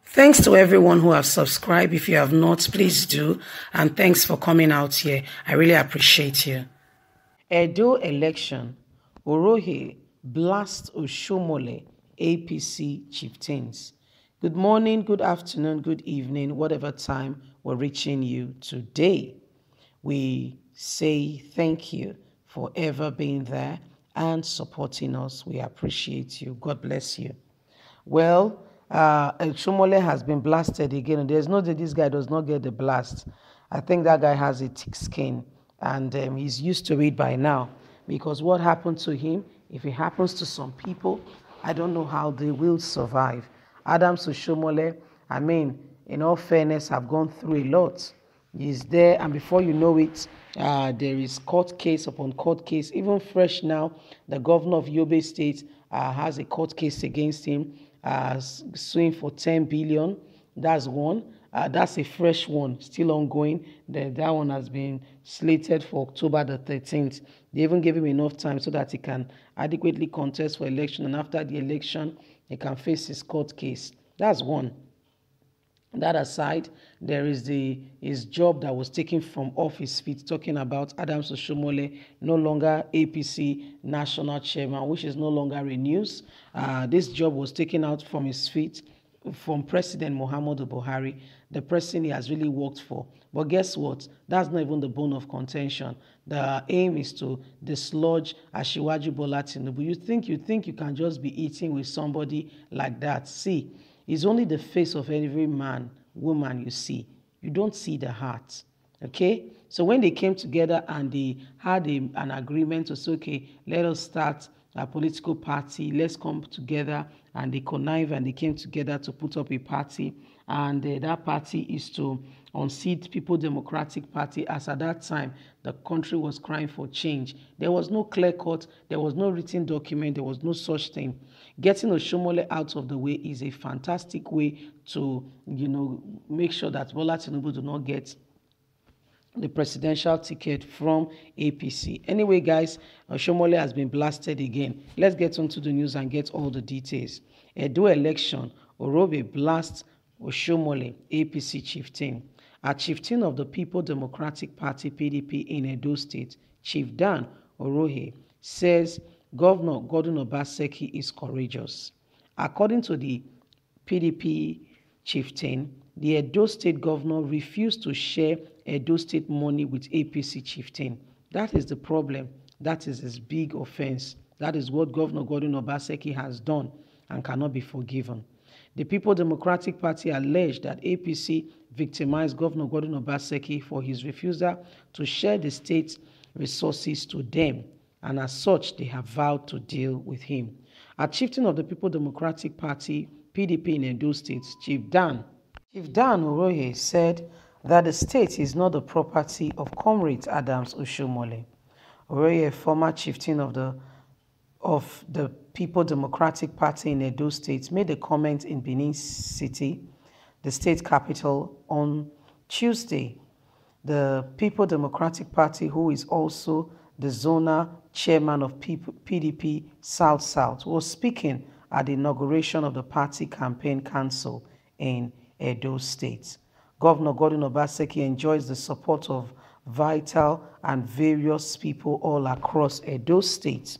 Thanks to everyone who have subscribed. If you have not, please do. And thanks for coming out here. I really appreciate you. Edo election. Orohe blast Oshiomhole APC chieftains. Good morning, good afternoon, good evening, whatever time we're reaching you today. We say thank you for ever being there and supporting us. We appreciate you. God bless you. Well, Oshiomhole has been blasted again. There's no that this guy does not get the blast. I think that guy has a thick skin, and he's used to it by now. Because what happened to him, if it happens to some people, I don't know how they will survive. Adams Oshiomhole, I mean, in all fairness, have gone through a lot. He's there, and before you know it, there is court case upon court case. Even fresh now, the governor of Yobe State has a court case against him, suing for 10 billion. That's one. That's a fresh one, still ongoing. That one has been slated for October the 13th. They even gave him enough time so that he can adequately contest for election, and after the election, he can face his court case. That's one. That aside, there is his job that was taken from off his feet, talking about Adams Oshiomhole, no longer APC national chairman, which is no longer a news. This job was taken out from his feet from President Muhammadu Buhari, the president he has really worked for. But guess what? That's not even the bone of contention. The aim is to dislodge Asiwaju Bola Tinubu. You think you can just be eating with somebody like that? See, it's only the face of every man, woman you see. You don't see the heart. Okay? So when they came together and they had an agreement to say, okay, let us start a political party, let's come together, and they connived and they came together to put up a party, and that party is to unseat People Democratic Party, as at that time the country was crying for change. There was no clear cut, there was no written document, there was no such thing. Getting Oshiomhole out of the way is a fantastic way to, make sure that Bola Tinubu do not get the presidential ticket from APC. Anyway, guys, Oshiomhole has been blasted again. Let's get onto the news and get all the details. Edo election, Orobe blasts Oshiomhole, APC chieftain. A chieftain of the People Democratic Party, PDP, in Edo State, Chief Dan Orohe, says Governor Godwin Obaseki is courageous. According to the PDP chieftain, the Edo State governor refused to share Edo State money with APC chieftain. That is the problem. That is his big offense. That is what Governor Godwin Obaseki has done and cannot be forgiven. The People Democratic Party alleged that APC victimized Governor Godwin Obaseki for his refusal to share the state's resources to them, and as such, they have vowed to deal with him. A chieftain of the People Democratic Party, PDP in Edo State, Chief Dan Orohe, said that the state is not the property of Comrade Adams Oshiomhole. Orohe, a former chieftain of the People Democratic Party in Edo State, made a comment in Benin City, the state capital, on Tuesday. The People Democratic Party, who is also the zonal chairman of PDP South-South, was speaking at the inauguration of the party campaign council in Edo State. Governor Godwin Obaseki enjoys the support of vital and various people all across Edo State.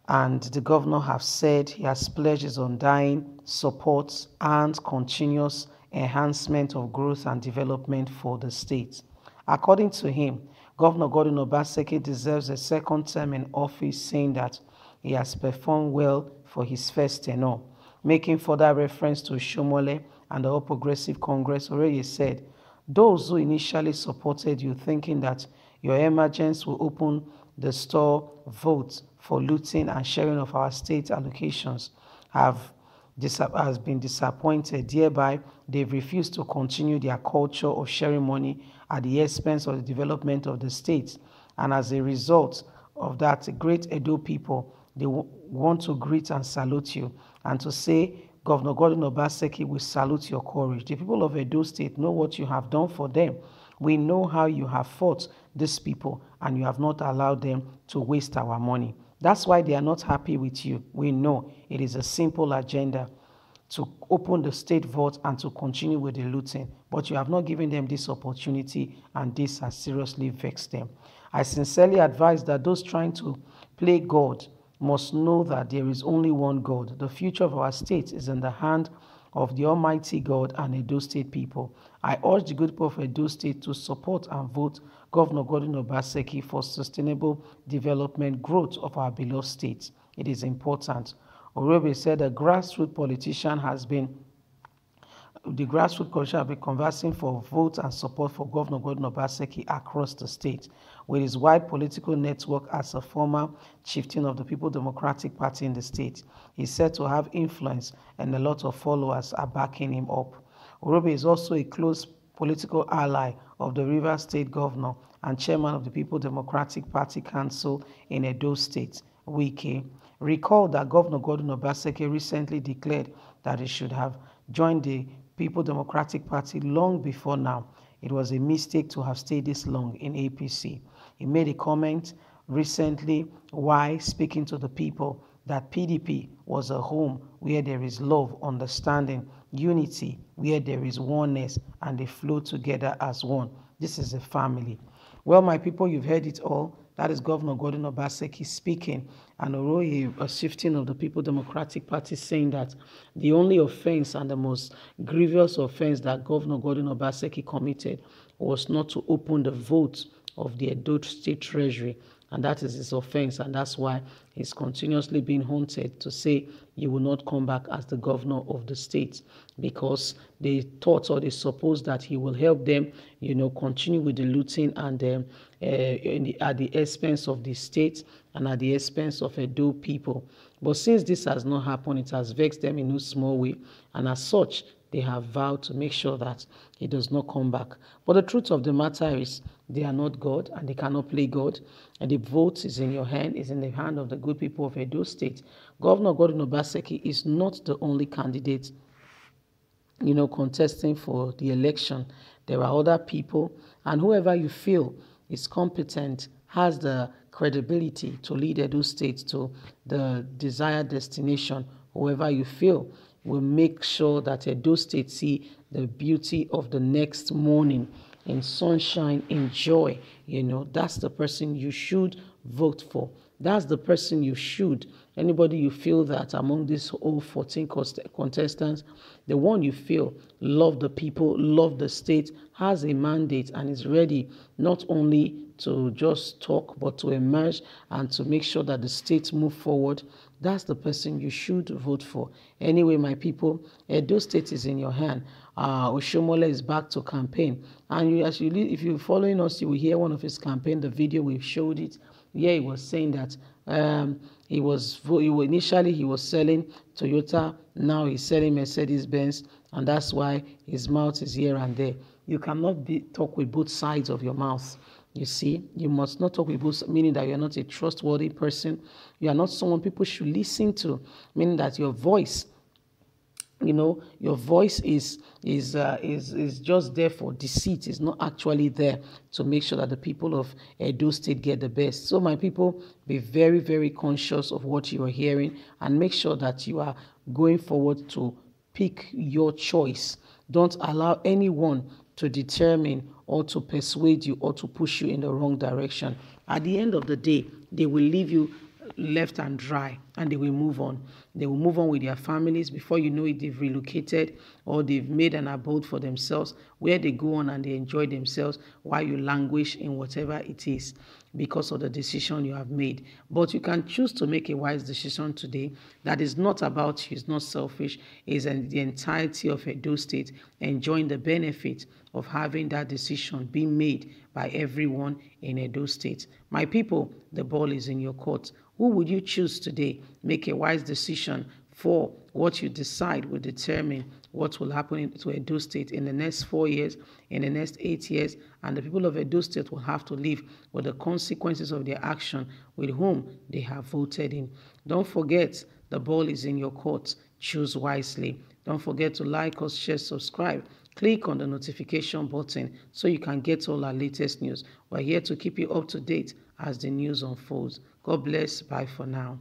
And the governor has said he has pledged his undying support and continuous enhancement of growth and development for the state. According to him, Governor Godwin Obaseki deserves a second term in office, saying that he has performed well for his first tenure. Making further reference to Oshiomhole and the All Progressive Congress, already said, those who initially supported you thinking that your emergence will open the store votes for looting and sharing of our state allocations has been disappointed. Thereby, they've refused to continue their culture of sharing money at the expense of the development of the state. And as a result of that, great Edo people, they want to greet and salute you and to say, Governor Godwin Obaseki will salute your courage. The people of Edo State know what you have done for them. We know how you have fought these people and you have not allowed them to waste our money. That's why they are not happy with you. We know it is a simple agenda to open the state vault and to continue with the looting. But you have not given them this opportunity, and this has seriously vexed them. I sincerely advise that those trying to play God must know that there is only one God. The future of our state is in the hand of the Almighty God and Edo State people. I urge the good people of Edo State to support and vote Governor Godwin Obaseki for sustainable development growth of our beloved state. It is important. Orobe said the grassroots politician has been conversing for votes and support for Governor Godwin Obaseki across the state. With his wide political network as a former chieftain of the People's Democratic Party in the state, he's said to have influence and a lot of followers are backing him up. Orobe is also a close political ally of the Rivers State Governor and chairman of the People's Democratic Party Council in Edo State, Wike. Recall that Governor Godwin Obaseki recently declared that he should have joined the People's Democratic Party long before now. It was a mistake to have stayed this long in APC. He made a comment recently while speaking to the people that PDP was a home where there is love, understanding, unity, where there is oneness, and they flow together as one. This is a family. Well, my people, you've heard it all. That is Governor Godwin Obaseki speaking, and Oroye, a shifting of the People's Democratic Party, saying that the only offense and the most grievous offense that Governor Godwin Obaseki committed was not to open the vote of the Edo State Treasury, and that is his offense, and that's why he's continuously being haunted to say he will not come back as the governor of the state, because they thought or they suppose that he will help them, continue with the looting and at the expense of the state and at the expense of Edo people. But since this has not happened, it has vexed them in no small way, and as such, they have vowed to make sure that he does not come back. But the truth of the matter is they are not God and they cannot play God. And the vote is in your hand, is in the hand of the good people of Edo State. Governor Godwin Obaseki is not the only candidate, contesting for the election. There are other people, and whoever you feel is competent, has the credibility to lead Edo State to the desired destination, whoever you feel will make sure that Edo State see the beauty of the next morning in sunshine, in joy. That's the person you should vote for. That's the person you should. Anybody you feel that among these all 14 contestants, the one you feel love the people, love the state, has a mandate and is ready not only to just talk, but to emerge and to make sure that the state move forward, that's the person you should vote for. Anyway, my people, Edo State is in your hand. Oshiomhole is back to campaign. And if you're following us, you will hear one of his campaign, the video, we showed it. Yeah, he was saying that initially he was selling Toyota, now he's selling Mercedes-Benz, and that's why his mouth is here and there. You cannot talk with both sides of your mouth. You see, you must not talk with both, meaning that you're not a trustworthy person. You are not someone people should listen to, meaning that your voice, your voice is just there for deceit. It's not actually there to make sure that the people of Edo State get the best. So my people, be very, very conscious of what you are hearing and make sure that you are going forward to pick your choice. Don't allow anyone to determine or to persuade you or to push you in the wrong direction. At the end of the day, they will leave you left and dry, and they will move on. They will move on with their families. Before you know it, they've relocated or they've made an abode for themselves where they go on and they enjoy themselves while you languish in whatever it is because of the decision you have made. But you can choose to make a wise decision today that is not about you, it's not selfish, it's the entirety of Edo State enjoying the benefit of having that decision being made by everyone in Edo State. My people, the ball is in your court. Who would you choose today? Make a wise decision, for what you decide will determine what will happen to Edo State in the next 4 years, in the next 8 years, and the people of Edo State will have to live with the consequences of their action with whom they have voted in. Don't forget, the ball is in your court. Choose wisely. Don't forget to like us, share, subscribe, Click on the notification button so you can get all our latest news. We're here to keep you up to date as the news unfolds. God bless. Bye for now.